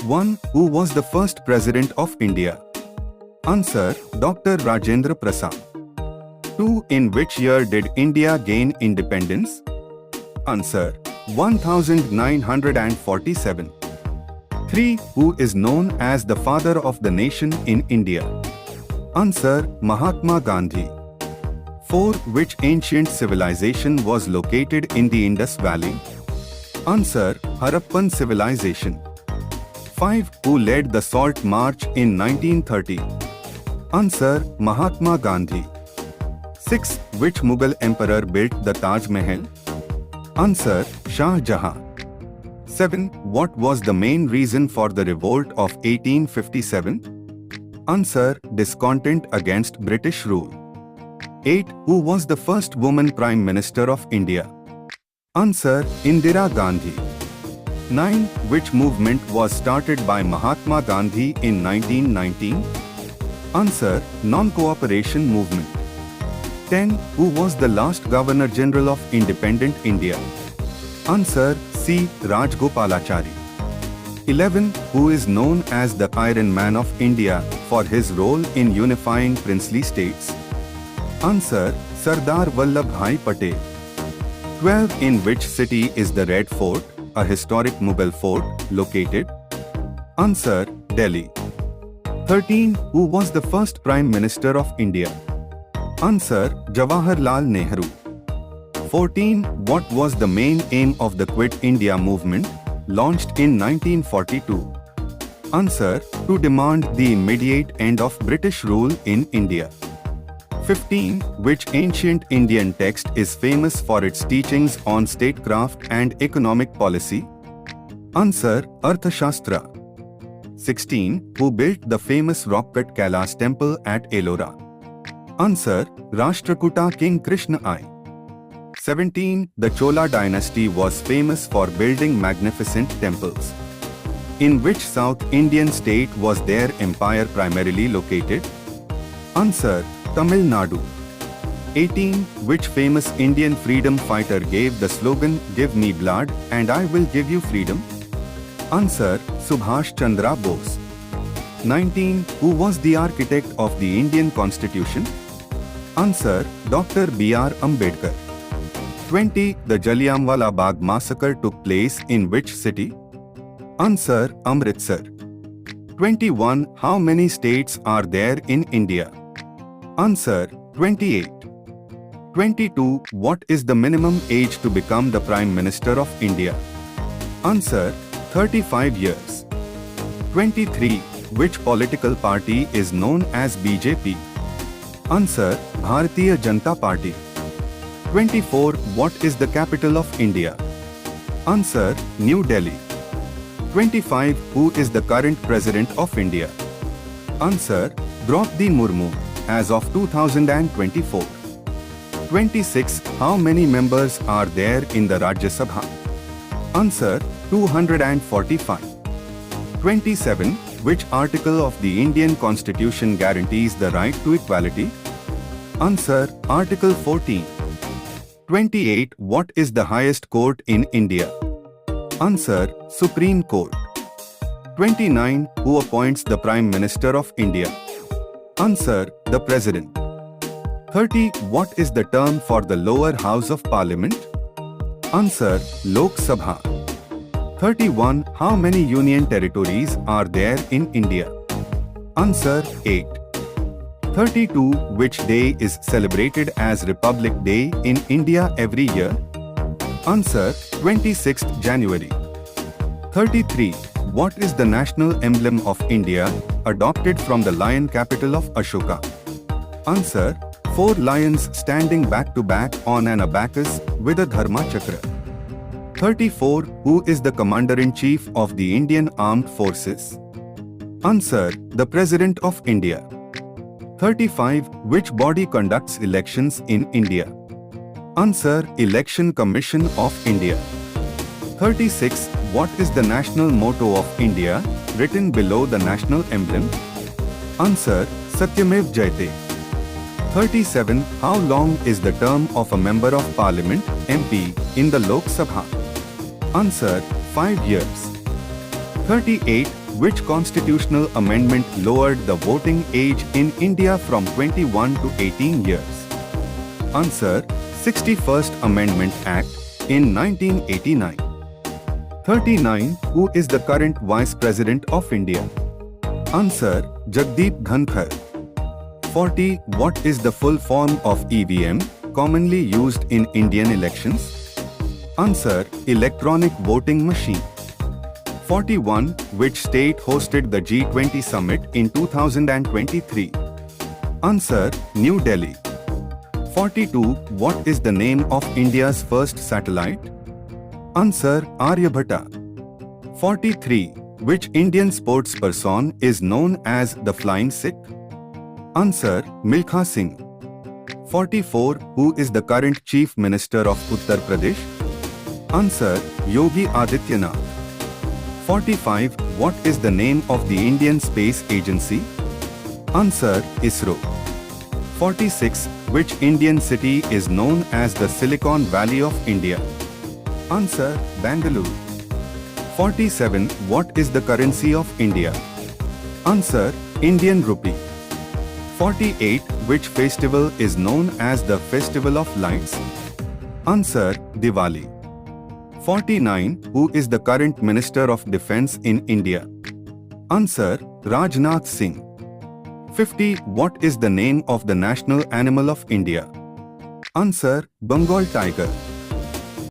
1. Who was the first president of India? Answer: Dr. Rajendra Prasad. 2. In which year did India gain independence? Answer: 1947. 3. Who is known as the father of the nation in India? Answer: Mahatma Gandhi. 4. Which ancient civilization was located in the Indus Valley? Answer: Harappan civilization. 5. Who led the Salt March in 1930? Answer: Mahatma Gandhi. 6. Which Mughal emperor built the Taj Mahal? Answer: Shah Jahan. 7. What was the main reason for the revolt of 1857? Answer: discontent against British rule. 8. Who was the first woman Prime Minister of India? Answer: Indira Gandhi. 9. Which movement was started by Mahatma Gandhi in 1919? Answer: Non-Cooperation Movement. 10. Who was the last Governor General of Independent India? Answer: C. Rajgopalachari. 11. Who is known as the Iron Man of India for his role in unifying princely states? Answer: Sardar Vallabhbhai Patel. 12. In which city is the Red Fort, a historic Mughal fort, located? Answer: Delhi. 13. Who was the first Prime Minister of India? Answer: Jawaharlal Nehru. 14. What was the main aim of the Quit India movement, launched in 1942? Answer: to demand the immediate end of British rule in India. 15. Which ancient Indian text is famous for its teachings on statecraft and economic policy? Answer: Arthashastra. 16. Who built the famous rock-cut Kailas temple at Ellora? Answer: Rashtrakuta King Krishna I. 17. The Chola dynasty was famous for building magnificent temples. In which South Indian state was their empire primarily located? Answer: Tamil Nadu. 18. Which famous Indian freedom fighter gave the slogan "Give me blood and I will give you freedom"? Answer: Subhash Chandra Bose. 19. Who was the architect of the Indian Constitution? Answer: Dr. B.R. Ambedkar. 20. The Jallianwala Bagh massacre took place in which city? Answer: Amritsar. 21. How many states are there in India? Answer: 28. 22. What is the minimum age to become the Prime Minister of India? Answer: 35 years. 23. Which political party is known as BJP? Answer: Bharatiya Janata Party. 24. What is the capital of India? Answer: New Delhi. 25. Who is the current President of India? Answer: Draupadi Murmu, as of 2024. 26. How many members are there in the Rajya Sabha? Answer: 245. 27. Which article of the Indian Constitution guarantees the right to equality? Answer: Article 14. 28. What is the highest court in India? Answer: Supreme Court. 29. Who appoints the Prime Minister of India? Answer: the President. 30. What is the term for the lower house of Parliament? Answer: Lok Sabha. 31. How many union territories are there in India? Answer: 8. 32. Which day is celebrated as Republic Day in India every year? Answer: 26th January. 33. What is the national emblem of India, adopted from the lion capital of Ashoka? Answer: 4 lions standing back to back on an abacus with a Dharma Chakra. 34. Who is the Commander-in-Chief of the Indian Armed Forces? Answer: the President of India. 35. Which body conducts elections in India? Answer: Election Commission of India. 36. What is the national motto of India, written below the national emblem? Answer: Satyamev Jayate. 37. How long is the term of a Member of Parliament, MP, in the Lok Sabha? Answer: 5 years. 38. Which constitutional amendment lowered the voting age in India from 21 to 18 years? Answer: 61st Amendment Act in 1989. 39. Who is the current Vice President of India? Answer: Jagdeep Dhankar. 40. What is the full form of EVM, commonly used in Indian elections? Answer: Electronic Voting Machine. 41. Which state hosted the G20 summit in 2023? Answer: New Delhi. 42. What is the name of India's first satellite? Answer: Aryabhata. 43. Which Indian sports person is known as the Flying Sikh? Answer: Milkha Singh. 44. Who is the current Chief Minister of Uttar Pradesh? Answer: Yogi Adityanath. 45. What is the name of the Indian Space Agency? Answer: ISRO. 46. Which Indian city is known as the Silicon Valley of India? Answer: Bangalore. 47. What is the currency of India? Answer: Indian rupee. 48. Which festival is known as the Festival of Lights? Answer: Diwali. 49. Who is the current Minister of Defence in India? Answer: Rajnath Singh. 50. What is the name of the national animal of India? Answer: Bengal tiger.